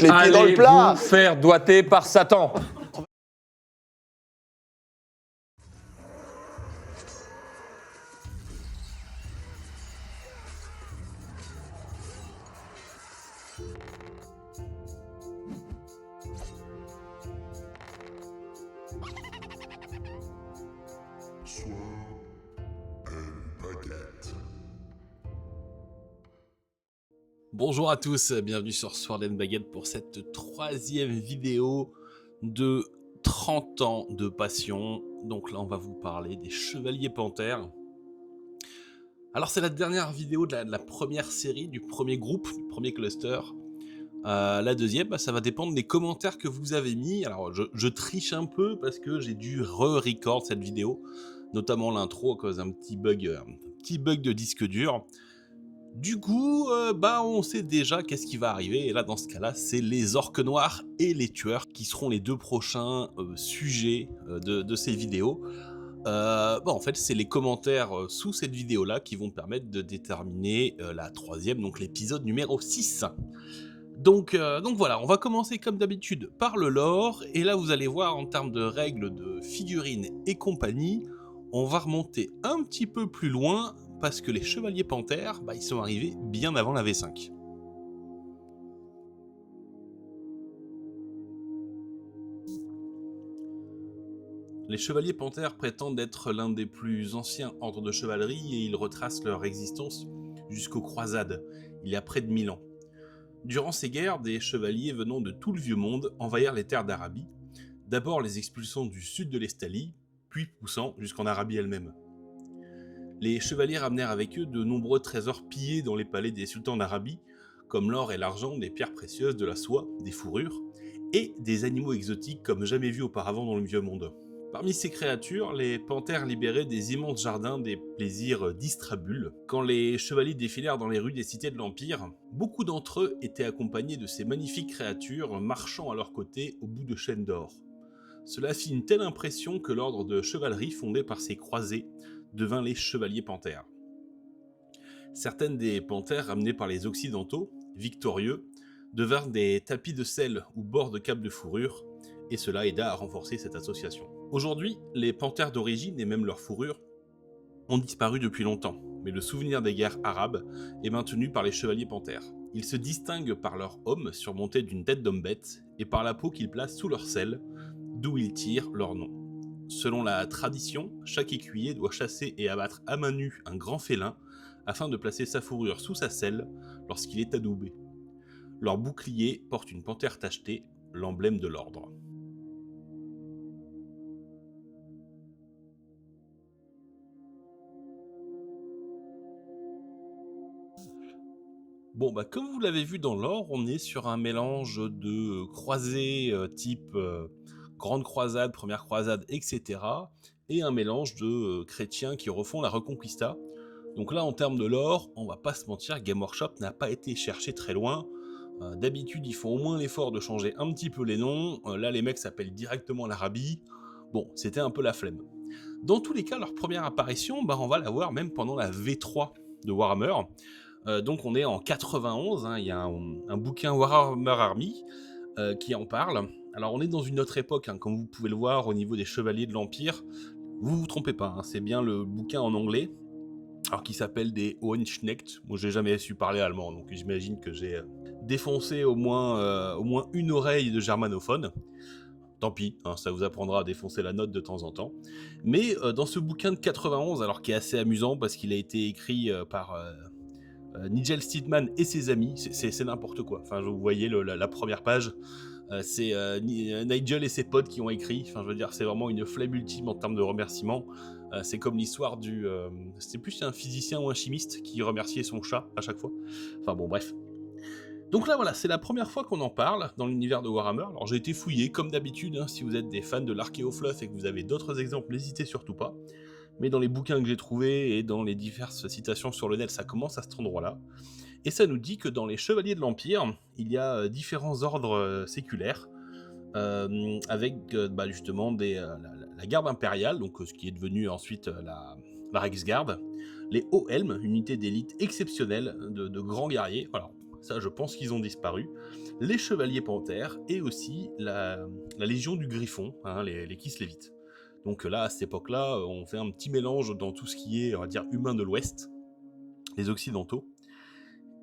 les pieds dans le Allez plat. vous faire doigter par Satan. Bonjour à tous, bienvenue sur Sword & Baguette pour cette troisième vidéo de 30 ans de passion. Donc là on va vous parler des Chevaliers Panthères. Alors c'est la dernière vidéo de la première série, du premier groupe, du premier cluster. La deuxième, ça va dépendre des commentaires que vous avez mis. Alors je triche un peu parce que j'ai dû re-record cette vidéo, notamment l'intro à cause d'un petit bug de disque dur. Du coup, on sait déjà qu'est-ce qui va arriver, et là dans ce cas-là, c'est les orques noirs et les tueurs qui seront les deux prochains sujets de ces vidéos. En fait, c'est les commentaires sous cette vidéo-là qui vont permettre de déterminer la troisième, donc l'épisode numéro 6. Donc voilà, on va commencer comme d'habitude par le lore, et là vous allez voir en termes de règles de figurines et compagnie, on va remonter un petit peu plus loin, parce que les Chevaliers Panthères, ils sont arrivés bien avant la V5. Les Chevaliers Panthères prétendent être l'un des plus anciens ordres de chevalerie, et ils retracent leur existence jusqu'aux croisades, il y a près de 1000 ans. Durant ces guerres, des chevaliers venant de tout le vieux monde envahirent les terres d'Arabie, d'abord les expulsant du sud de l'Estalie, puis poussant jusqu'en Arabie elle-même. Les chevaliers ramenèrent avec eux de nombreux trésors pillés dans les palais des sultans d'Arabie, comme l'or et l'argent, des pierres précieuses, de la soie, des fourrures, et des animaux exotiques comme jamais vus auparavant dans le vieux monde. Parmi ces créatures, les panthères libéraient des immenses jardins des plaisirs d'Istrabul. Quand les chevaliers défilèrent dans les rues des cités de l'Empire, beaucoup d'entre eux étaient accompagnés de ces magnifiques créatures marchant à leur côté au bout de chaînes d'or. Cela fit une telle impression que l'ordre de chevalerie fondé par ces croisés devint les Chevaliers Panthères. Certaines des panthères ramenées par les Occidentaux, victorieux, devinrent des tapis de sel ou bords de câbles de fourrure, et cela aida à renforcer cette association. Aujourd'hui, les panthères d'origine et même leurs fourrures ont disparu depuis longtemps, mais le souvenir des guerres arabes est maintenu par les Chevaliers Panthères. Ils se distinguent par leur homme surmonté d'une tête d'homme-bête et par la peau qu'ils placent sous leur selle, d'où ils tirent leur nom. Selon la tradition, chaque écuyer doit chasser et abattre à main nue un grand félin afin de placer sa fourrure sous sa selle lorsqu'il est adoubé. Leur bouclier porte une panthère tachetée, l'emblème de l'ordre. Comme vous l'avez vu dans l'or, on est sur un mélange de croisés type Grande Croisade, Première Croisade, etc. et un mélange de chrétiens qui refont la Reconquista. Donc là, en termes de lore, on va pas se mentir, Game Workshop n'a pas été cherché très loin. D'habitude, ils font au moins l'effort de changer un petit peu les noms. Là, les mecs s'appellent directement l'Arabie. Bon, c'était un peu la flemme. Dans tous les cas, leur première apparition, on va la voir même pendant la V3 de Warhammer. Donc on est en 91, il y a un bouquin Warhammer Army qui en parle. Alors on est dans une autre époque, comme vous pouvez le voir au niveau des chevaliers de l'Empire. Vous trompez pas, c'est bien le bouquin en anglais, alors qui s'appelle des Hohenschnecht. Moi j'ai jamais su parler allemand, donc j'imagine que j'ai défoncé au moins une oreille de germanophone. Tant pis, ça vous apprendra à défoncer la note de temps en temps. Mais dans ce bouquin de 91, alors qui est assez amusant parce qu'il a été écrit par Nigel Steedman et ses amis, c'est n'importe quoi. Enfin, vous voyez la première page, c'est Nigel et ses potes qui ont écrit. Enfin, je veux dire, c'est vraiment une flemme ultime en termes de remerciements. C'est comme l'histoire du... c'était plus un physicien ou un chimiste qui remerciait son chat à chaque fois. Enfin bon, bref. Donc là, voilà, c'est la première fois qu'on en parle dans l'univers de Warhammer. Alors j'ai été fouillé, comme d'habitude, si vous êtes des fans de l'Archéofluff et que vous avez d'autres exemples, n'hésitez surtout pas. Mais dans les bouquins que j'ai trouvés et dans les diverses citations sur le net, ça commence à cet endroit-là. Et ça nous dit que dans les Chevaliers de l'Empire, il y a différents ordres séculaires, avec justement la garde impériale, donc ce qui est devenu ensuite la Reichsgarde, les Hauts-Helms, unité d'élite exceptionnelle de grands guerriers. Alors, ça je pense qu'ils ont disparu, les chevaliers panthères et aussi la légion du griffon, hein, les kislévites. Donc là, à cette époque-là, on fait un petit mélange dans tout ce qui est, on va dire, humain de l'Ouest, les Occidentaux.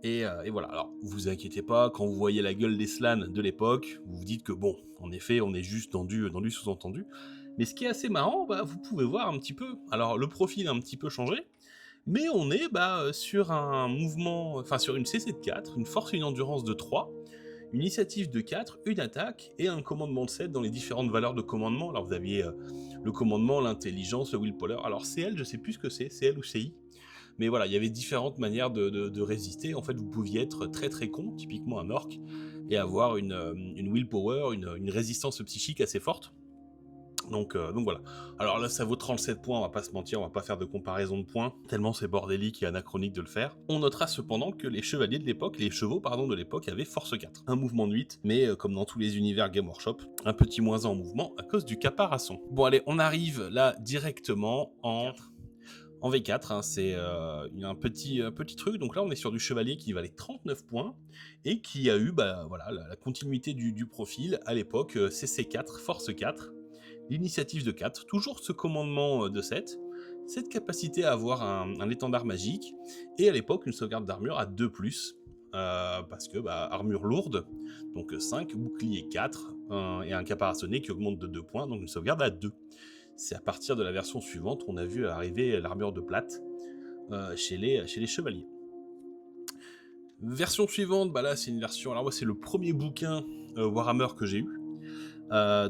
Et voilà, alors vous inquiétez pas, quand vous voyez la gueule des slans de l'époque, vous vous dites que bon, en effet, on est juste dans du sous-entendu. Mais ce qui est assez marrant, bah, vous pouvez voir un petit peu. Alors le profil a un petit peu changé, mais on est sur un mouvement, enfin sur une CC de 4, une force et une endurance de 3, une initiative de 4, une attaque et un commandement de 7 dans les différentes valeurs de commandement. Alors vous aviez le commandement, l'intelligence, le willpower. Alors CL, je sais plus ce que c'est, CL ou CI. Mais voilà, il y avait différentes manières de résister. En fait, vous pouviez être très très con, typiquement un orc, et avoir une willpower, une résistance psychique assez forte. Donc voilà. Alors là, ça vaut 37 points, on va pas se mentir, on va pas faire de comparaison de points, tellement c'est bordélique et anachronique de le faire. On notera cependant que les chevaliers de l'époque, les chevaux pardon de l'époque avaient force 4, un mouvement de 8, mais comme dans tous les univers Game Workshop, un petit moins 1 en mouvement à cause du caparaçon. Bon allez, on arrive là directement en V4, hein, c'est un petit truc. Donc là, on est sur du chevalier qui valait 39 points et qui a eu voilà, la continuité du profil à l'époque, CC4, Force 4, l'initiative de 4, toujours ce commandement de 7, cette capacité à avoir un étendard magique, et à l'époque, une sauvegarde d'armure à 2+, parce que armure lourde, donc 5, bouclier 4, et un caparaçonné qui augmente de 2 points, donc une sauvegarde à 2. C'est à partir de la version suivante qu'on a vu arriver l'armure de plate chez les chevaliers. Version suivante, là c'est une version... Alors moi c'est le premier bouquin Warhammer que j'ai eu.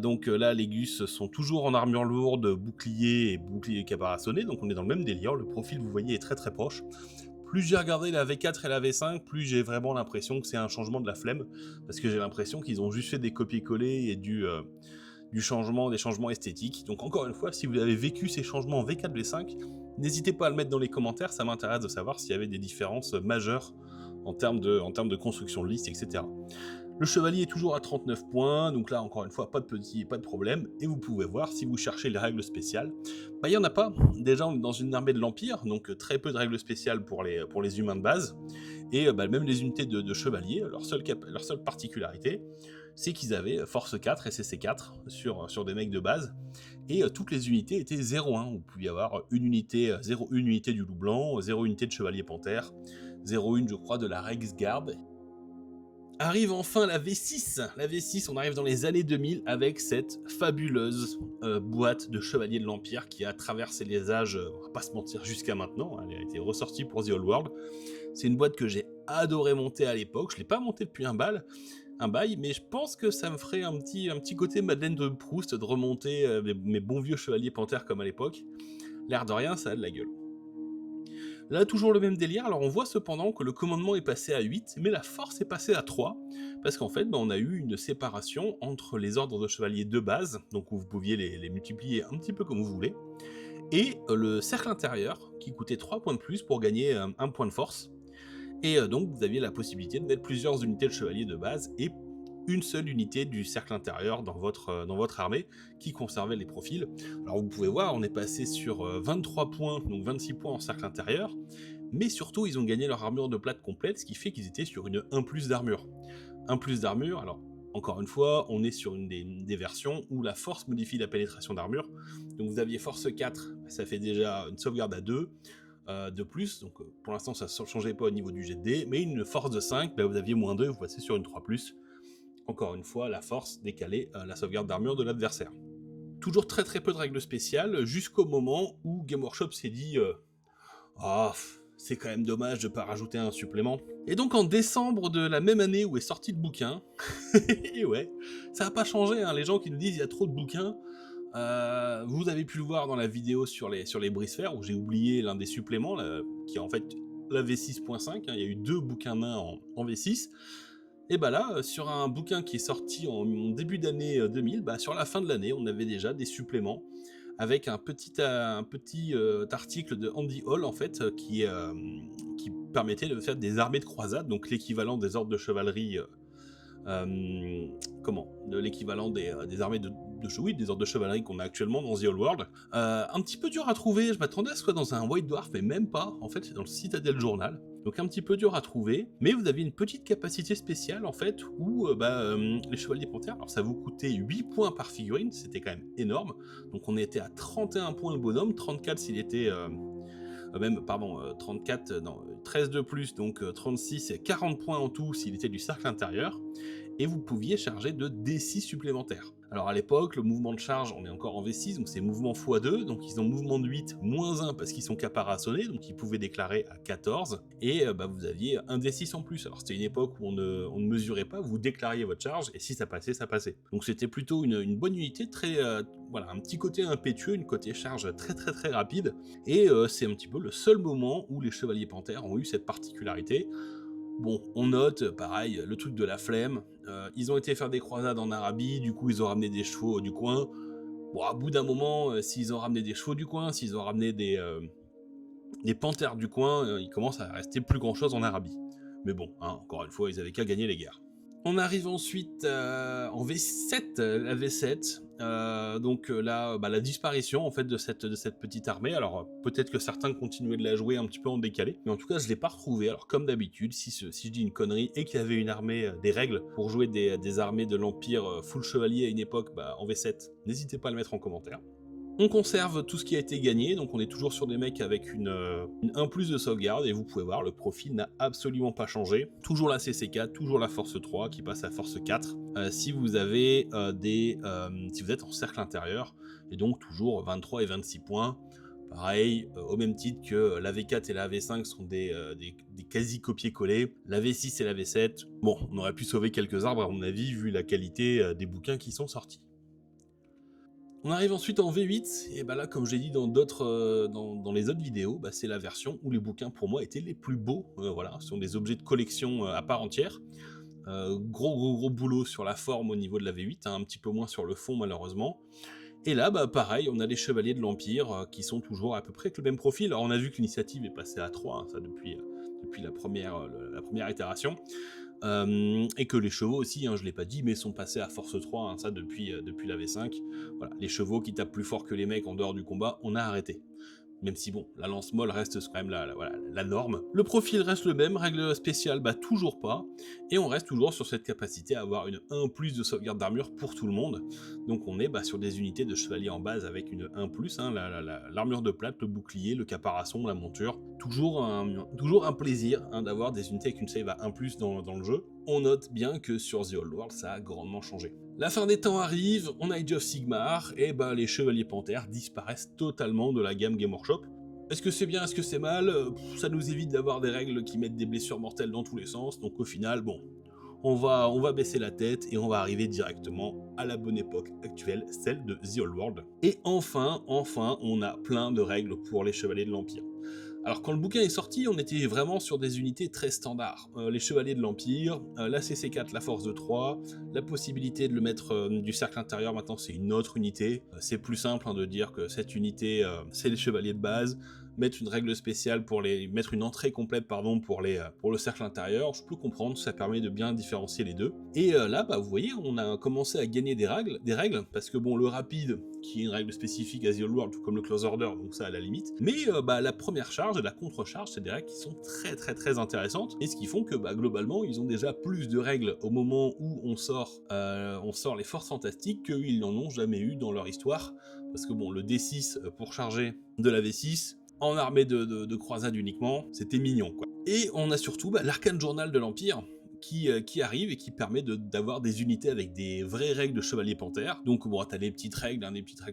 Donc là les Gus sont toujours en armure lourde, bouclier caparaçonné, donc on est dans le même délire, le profil vous voyez est très très proche. Plus j'ai regardé la V4 et la V5, plus j'ai vraiment l'impression que c'est un changement de la flemme, parce que j'ai l'impression qu'ils ont juste fait des copier-coller et des changements esthétiques. Donc encore une fois, si vous avez vécu ces changements en V4, V5, n'hésitez pas à le mettre dans les commentaires, ça m'intéresse de savoir s'il y avait des différences majeures en termes de construction de liste, etc. Le chevalier est toujours à 39 points, donc là encore une fois pas de problème, et vous pouvez voir si vous cherchez les règles spéciales, il n'y en a pas. Déjà on est dans une armée de l'Empire, donc très peu de règles spéciales pour les humains de base, et même les unités de chevaliers, leur seule particularité, c'est qu'ils avaient Force 4 et CC4 sur des mecs de base, et toutes les unités étaient 0-1, vous pouviez avoir une unité, 0-1 unité du loup blanc, 0 unité de chevalier panthère, 0-1 je crois de la Reichsgarde. Arrive enfin la V6. La V6, on arrive dans les années 2000 avec cette fabuleuse boîte de Chevalier de l'Empire qui a traversé les âges, on va pas se mentir, jusqu'à maintenant. Elle a été ressortie pour The Old World. C'est une boîte que j'ai adoré monter à l'époque. Je l'ai pas montée depuis un bail, mais je pense que ça me ferait un petit côté Madeleine de Proust de remonter mes bons vieux Chevaliers Panthères comme à l'époque. L'air de rien, ça a de la gueule. Là, toujours le même délire, alors on voit cependant que le commandement est passé à 8, mais la force est passée à 3, parce qu'en fait, on a eu une séparation entre les ordres de chevaliers de base, donc où vous pouviez les multiplier un petit peu comme vous voulez, et le cercle intérieur, qui coûtait 3 points de plus pour gagner 1 point de force, et donc vous aviez la possibilité de mettre plusieurs unités de chevaliers de base, et une seule unité du cercle intérieur dans votre armée qui conservait les profils. Alors vous pouvez voir, on est passé sur 23 points, donc 26 points en cercle intérieur, mais surtout ils ont gagné leur armure de plate complète, ce qui fait qu'ils étaient sur une 1+ d'armure. 1+ d'armure, alors encore une fois, on est sur une des versions où la force modifie la pénétration d'armure, donc vous aviez force 4, ça fait déjà une sauvegarde à 2, de plus, donc pour l'instant ça ne changeait pas au niveau du jet de dés, mais une force de 5, vous aviez -2, vous passez sur une 3+, encore une fois, la force décalée la sauvegarde d'armure de l'adversaire. Toujours très très peu de règles spéciales, jusqu'au moment où Game Workshop s'est dit c'est quand même dommage de pas rajouter un supplément. Et donc en décembre de la même année où est sorti le bouquin, et ouais, ça n'a pas changé, hein, les gens qui nous disent il y a trop de bouquins, vous avez pu le voir dans la vidéo sur les brisphères, où j'ai oublié l'un des suppléments, qui est en fait la V6.5, il y a eu 2 bouquins main en V6, et là, sur un bouquin qui est sorti en début d'année 2000, sur la fin de l'année, on avait déjà des suppléments avec un petit article de Andy Hall, en fait, qui permettait de faire des armées de croisade, donc l'équivalent des ordres de chevalerie, l'équivalent des armées des ordres de chevalerie qu'on a actuellement dans The Old World. Un petit peu dur à trouver, je m'attendais à ce que ce soit dans un White Dwarf, mais même pas, en fait c'est dans le Citadel Journal. Donc un petit peu dur à trouver, mais vous avez une petite capacité spéciale en fait, où les chevaliers panthères, alors ça vous coûtait 8 points par figurine, c'était quand même énorme, donc on était à 31 points le bonhomme, 34 s'il était... 34, non, 13 de plus, donc 36 et 40 points en tout s'il était du cercle intérieur, et vous pouviez charger de D6 supplémentaires. Alors à l'époque, le mouvement de charge, on est encore en V6, donc c'est mouvement x2, donc ils ont mouvement de 8, moins 1 parce qu'ils sont caparaçonnés, donc ils pouvaient déclarer à 14, et vous aviez un D6 en plus. Alors c'était une époque où on ne mesurait pas, vous déclariez votre charge, et si ça passait, ça passait. Donc c'était plutôt une bonne unité, très, un petit côté impétueux, une côté charge très très très rapide, et c'est un petit peu le seul moment où les chevaliers panthères ont eu cette particularité. Bon, on note, pareil, le truc de la flemme. Ils ont été faire des croisades en Arabie, du coup ils ont ramené des chevaux du coin. Bon, à bout d'un moment, s'ils ont ramené des chevaux du coin, s'ils ont ramené des panthères du coin, il commence à rester plus grand chose en Arabie. Mais bon, encore une fois, ils avaient qu'à gagner les guerres. On arrive ensuite en V7, la V7. Là, la disparition en fait de cette petite armée. Alors peut-être que certains continuaient de la jouer un petit peu en décalé, mais en tout cas je l'ai pas retrouvée. Alors comme d'habitude, si je dis une connerie et qu'il y avait une armée, des règles pour jouer des armées de l'Empire full chevalier à une époque, en V7, n'hésitez pas à le mettre en commentaire. On conserve tout ce qui a été gagné, donc on est toujours sur des mecs avec une 1+ de sauvegarde, et vous pouvez voir, le profil n'a absolument pas changé. Toujours la CC4, toujours la force 3 qui passe à force 4, si vous avez si vous êtes en cercle intérieur, et donc toujours 23 et 26 points. Pareil, au même titre que la V4 et la V5 sont des quasi copier-coller, la V6 et la V7, bon, on aurait pu sauver quelques arbres à mon avis, vu la qualité des bouquins qui sont sortis. On arrive ensuite en V8, et là, comme j'ai dit dans d'autres, dans les autres vidéos, c'est la version où les bouquins pour moi étaient les plus beaux. Voilà, ce sont des objets de collection à part entière. Gros boulot sur la forme au niveau de la V8, un petit peu moins sur le fond malheureusement. Et là, pareil, on a les chevaliers de l'Empire qui sont toujours à peu près avec le même profil. Alors on a vu que l'initiative est passée à 3, ça depuis la première itération. Et que les chevaux aussi, je ne l'ai pas dit, mais sont passés à force 3, ça depuis la V5. Voilà, les chevaux qui tapent plus fort que les mecs en dehors du combat, on a arrêté. Même si bon, la lance molle reste quand même la norme. Le profil reste le même, règle spéciale, toujours pas. Et on reste toujours sur cette capacité à avoir une 1+ de sauvegarde d'armure pour tout le monde. Donc on est sur des unités de chevaliers en base avec une 1+, l'armure de plate, le bouclier, le caparasson, la monture. Toujours un plaisir d'avoir des unités avec une save à 1+ dans le jeu. On note bien que sur The Old World, ça a grandement changé. La fin des temps arrive, on a Age of Sigmar, et les chevaliers panthères disparaissent totalement de la gamme Game Workshop. Est-ce que c'est bien, est-ce que c'est mal? Ça nous évite d'avoir des règles qui mettent des blessures mortelles dans tous les sens, donc au final, bon, on va baisser la tête et on va arriver directement à la bonne époque actuelle, celle de The Old World. Et enfin, on a plein de règles pour les chevaliers de l'Empire. Alors quand le bouquin est sorti, on était vraiment sur des unités très standards. Les chevaliers de l'Empire, la CC4, la force de 3, la possibilité de le mettre du cercle intérieur, maintenant c'est une autre unité. C'est plus simple de dire que cette unité, c'est les chevaliers de base. Mettre une règle spéciale mettre une entrée complète pour le cercle intérieur, je peux comprendre, ça permet de bien différencier les deux. Et là, vous voyez, on a commencé à gagner des règles, parce que bon, le rapide, qui est une règle spécifique à The Old World, tout comme le Close Order, donc ça à la limite. Mais la première charge et la contre-charge, c'est des règles qui sont très très très intéressantes, et ce qui font que globalement, ils ont déjà plus de règles au moment où on sort les forces fantastiques qu'ils n'en ont jamais eu dans leur histoire. Parce que bon, le D6 pour charger de la V6, en armée de croisade uniquement, c'était mignon quoi. Et on a surtout l'Arcane Journal de l'Empire, qui arrive et qui permet d'avoir des unités avec des vraies règles de chevalier panthère. Donc bon, t'as des petites règles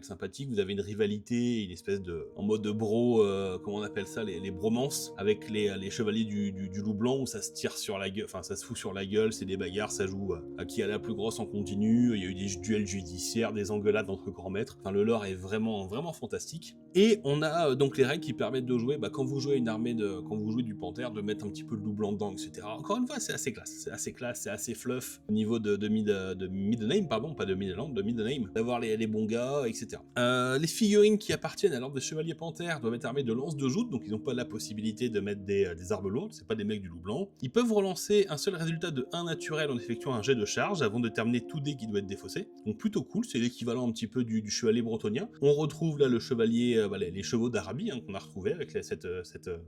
sympathiques, vous avez une rivalité, une espèce en mode bro, comment on appelle ça, les bromances, avec les chevaliers du loup blanc, où ça se tire sur la gueule, enfin ça se fout sur la gueule, c'est des bagarres, ça joue à qui a la plus grosse en continu, il y a eu des duels judiciaires, des engueulades entre grands maîtres, enfin le lore est vraiment, vraiment fantastique. Et on a donc les règles qui permettent de jouer, quand vous jouez une armée quand vous jouez du panthère, de mettre un petit peu de loup blanc dedans, etc. Encore une fois, c'est assez classe. c'est assez classe, c'est assez fluff au niveau de mid-name, pardon, pas de mid-land, de mid-name, d'avoir les bons gars, etc. Les figurines qui appartiennent à l'ordre des Chevaliers Panthères doivent être armées de lances de joute, donc ils n'ont pas la possibilité de mettre des armes lourdes, c'est pas des mecs du loup blanc. Ils peuvent relancer un seul résultat de 1 naturel en effectuant un jet de charge avant de terminer tout dé qui doit être défaussé. Donc plutôt cool, c'est l'équivalent un petit peu du chevalier bretonien. On retrouve là le chevalier, les chevaux d'Arabie qu'on a retrouvé avec cette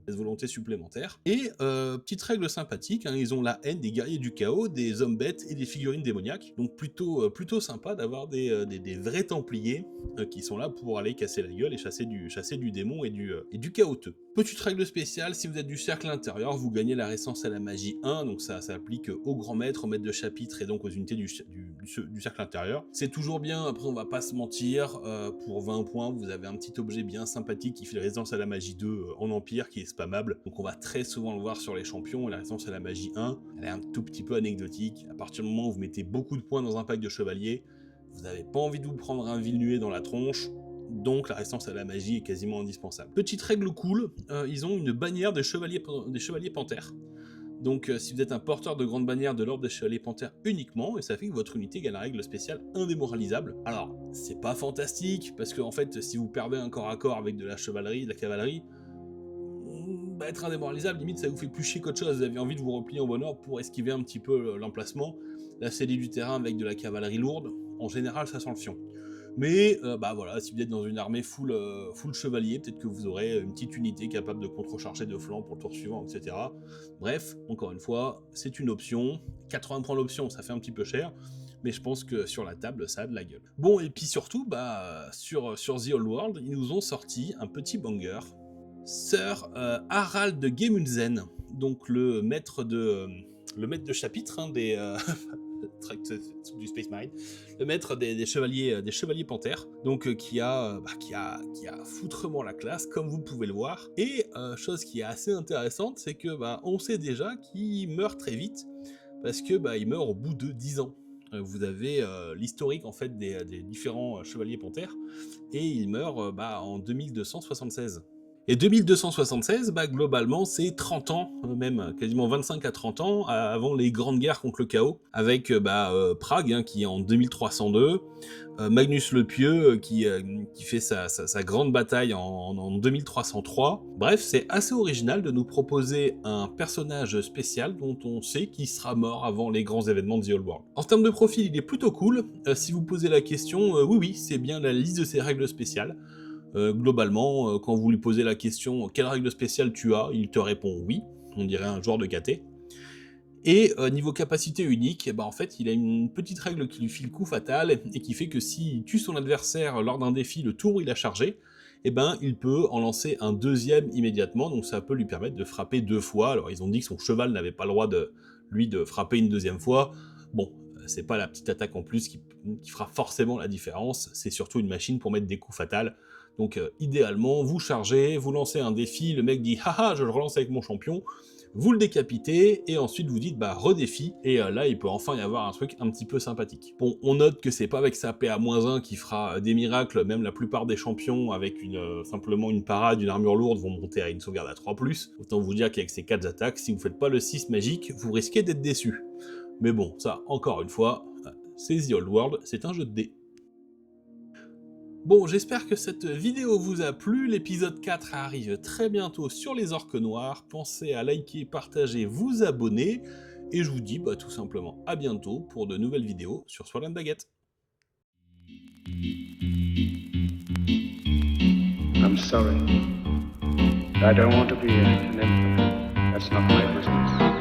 volonté supplémentaire. Et petite règle sympathique, ils ont la haine des guerriers du chaos, des hommes bêtes et des figurines démoniaques. Donc plutôt sympa d'avoir des vrais templiers qui sont là pour aller casser la gueule et chasser du démon et du chaoteux. Petite règle spéciale, si vous êtes du cercle intérieur, vous gagnez la résistance à la magie 1, donc ça applique aux grands maîtres, aux maîtres de chapitre et donc aux unités du cercle intérieur. C'est toujours bien, après on va pas se mentir, pour 20 points, vous avez un petit objet bien sympathique qui fait la résistance à la magie 2 en empire, qui est spammable, donc on va très souvent le voir sur les champions, et la résistance à la magie 1, elle est un tout petit peu anecdotique. À partir du moment où vous mettez beaucoup de points dans un pack de chevaliers, vous n'avez pas envie de vous prendre un Vilnué dans la tronche, donc la résistance à la magie est quasiment indispensable. Petite règle cool, ils ont une bannière des chevaliers panthères. Donc si vous êtes un porteur de grande bannière de l'ordre des Chevaliers Panthères uniquement, et ça fait que votre unité gagne la règle spéciale indémoralisable. Alors, c'est pas fantastique, parce que en fait, si vous perdez un corps à corps avec de la chevalerie, de la cavalerie, être indémoralisable, limite ça vous fait plus chier qu'autre chose, vous avez envie de vous replier en bon ordre pour esquiver un petit peu l'emplacement. La scellée du terrain avec de la cavalerie lourde, en général ça sent le fion. Mais voilà, si vous êtes dans une armée full chevalier, peut-être que vous aurez une petite unité capable de contrecharger de flanc pour le tour suivant, etc. Bref, encore une fois, c'est une option. 80 points l'option, ça fait un petit peu cher, mais je pense que sur la table, ça a de la gueule. Bon, et puis surtout, sur The Old World, ils nous ont sorti un petit banger. Sir Harald de Gemundsen, donc le maître de chapitre des du Space Marine, le maître des chevaliers panthères, donc qui a foutrement la classe, comme vous pouvez le voir. Et chose qui est assez intéressante, c'est que on sait déjà qu'il meurt très vite, parce que il meurt au bout de 10 ans. Vous avez l'historique en fait des différents chevaliers panthères, et il meurt en 2276. Et 2276, globalement, c'est 30 ans, même quasiment 25 à 30 ans, avant les grandes guerres contre le chaos, avec Prague, qui est en 2302, Magnus le Pieux, qui fait sa grande bataille en 2303. Bref, c'est assez original de nous proposer un personnage spécial dont on sait qu'il sera mort avant les grands événements de The Old World. En termes de profil, il est plutôt cool. Si vous posez la question, oui, c'est bien la liste de ses règles spéciales. Globalement, quand vous lui posez la question « Quelle règle spéciale tu as ?», il te répond « Oui », on dirait un joueur de KT. Et niveau capacité unique, en fait, il a une petite règle qui lui file coup fatal, et qui fait que s'il tue son adversaire lors d'un défi le tour où il a chargé, il peut en lancer un deuxième immédiatement, donc ça peut lui permettre de frapper 2 fois. Alors ils ont dit que son cheval n'avait pas le droit de frapper une deuxième fois. Bon, c'est pas la petite attaque en plus qui fera forcément la différence, c'est surtout une machine pour mettre des coups fatals. Donc idéalement, vous chargez, vous lancez un défi, le mec dit « Haha, je le relance avec mon champion », vous le décapitez, et ensuite vous dites « redéfi », et là il peut enfin y avoir un truc un petit peu sympathique. Bon, on note que c'est pas avec sa PA-1 qui fera des miracles, même la plupart des champions avec simplement une parade, une armure lourde vont monter à une sauvegarde à 3+, autant vous dire qu'avec ces 4 attaques, si vous faites pas le 6 magique, vous risquez d'être déçu. Mais bon, ça, encore une fois, c'est The Old World, c'est un jeu de dés. Bon, j'espère que cette vidéo vous a plu, l'épisode 4 arrive très bientôt sur les orques noirs, pensez à liker, partager, vous abonner, et je vous dis tout simplement à bientôt pour de nouvelles vidéos sur Sword and Baguette. I'm sorry. I don't want to be an emperor. That's not my business.